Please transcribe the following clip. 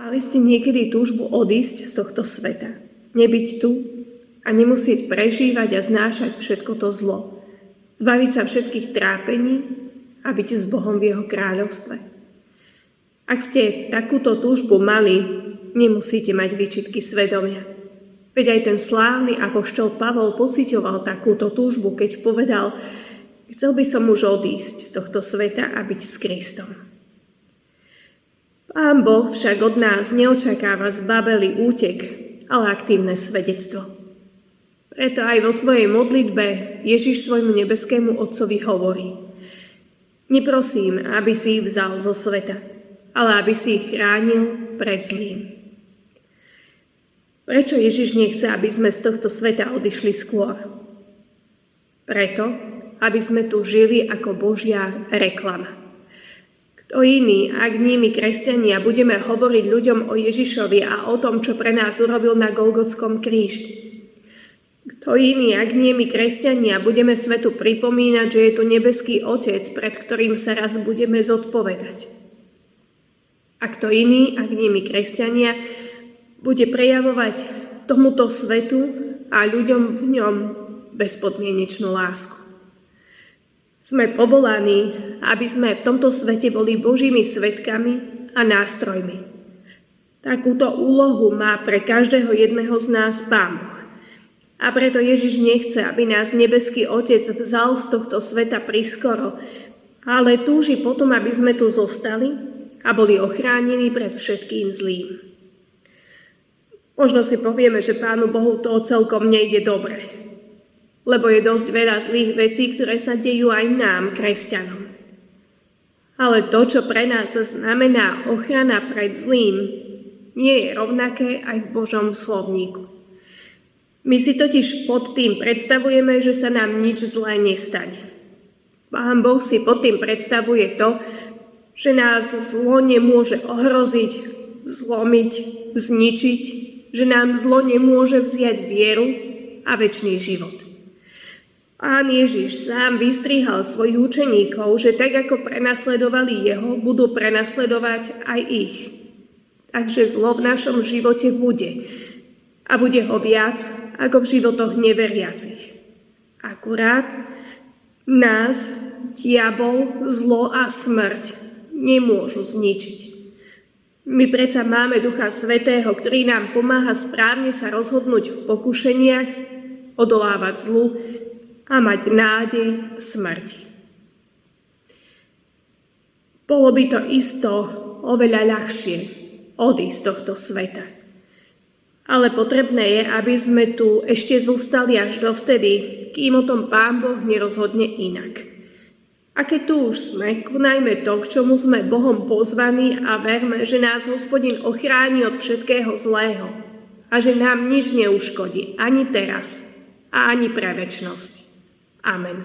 Mali ste niekedy túžbu odísť z tohto sveta, nebyť tu a nemusieť prežívať a znášať všetko to zlo, zbaviť sa všetkých trápení a byť s Bohom v jeho kráľovstve. Ak ste takúto túžbu mali, nemusíte mať výčitky svedomia. Veď aj ten slávny apoštol Pavol pociťoval takúto túžbu, keď povedal: chcel by som už odísť z tohto sveta a byť s Kristom. Pán Boh však od nás neočakáva zbabelý útek, ale aktívne svedectvo. Preto aj vo svojej modlitbe Ježiš svojmu nebeskému Otcovi hovorí: neprosím, aby si ich vzal zo sveta, ale aby si ich chránil pred zlým. Prečo Ježiš nechce, aby sme z tohto sveta odišli skôr? Preto, aby sme tu žili ako Božia reklama. Kto iný, ak nie my kresťania, budeme hovoriť ľuďom o Ježišovi a o tom, čo pre nás urobil na Golgotskom kríži? Kto iný, ak nie my kresťania, budeme svetu pripomínať, že je tu nebeský Otec, pred ktorým sa raz budeme zodpovedať? A kto iný, ak nie my kresťania, bude prejavovať tomuto svetu a ľuďom v ňom bezpodmienečnú lásku? Sme povolaní, aby sme v tomto svete boli Božími svedkami a nástrojmi. Takúto úlohu má pre každého jedného z nás Pán Boh. A preto Ježiš nechce, aby nás nebeský Otec vzal z tohto sveta priskoro, ale túži potom, aby sme tu zostali a boli ochránení pred všetkým zlým. Možno si povieme, že Pánu Bohu to celkom nejde dobre, lebo je dosť veľa zlých vecí, ktoré sa dejú aj nám, kresťanom. Ale to, čo pre nás znamená ochrana pred zlým, nie je rovnaké aj v Božom slovníku. My si totiž pod tým predstavujeme, že sa nám nič zlé nestane. Pán Boh si pod tým predstavuje to, že nás zlo nemôže ohroziť, zlomiť, zničiť, že nám zlo nemôže vziať vieru a večný život. Pán Ježiš sám vystrihal svojich učeníkov, že tak ako prenasledovali jeho, budú prenasledovať aj ich. Takže zlo v našom živote bude. A bude ho viac ako v životoch neveriacich. Akurát nás diabol, zlo a smrť nemôžu zničiť. My predsa máme Ducha Svätého, ktorý nám pomáha správne sa rozhodnúť v pokušeniach, odolávať zlu a mať nádej v smrti. Bolo by to isto oveľa ľahšie odísť z tohto sveta. Ale potrebné je, aby sme tu ešte zostali až dovtedy, kým o tom Pán Boh nerozhodne inak. A keď tu už sme, konajme to, k čomu sme Bohom pozvaní a verme, že nás Hospodin ochráni od všetkého zlého a že nám nič neuškodí ani teraz a ani pre večnosť. Amen.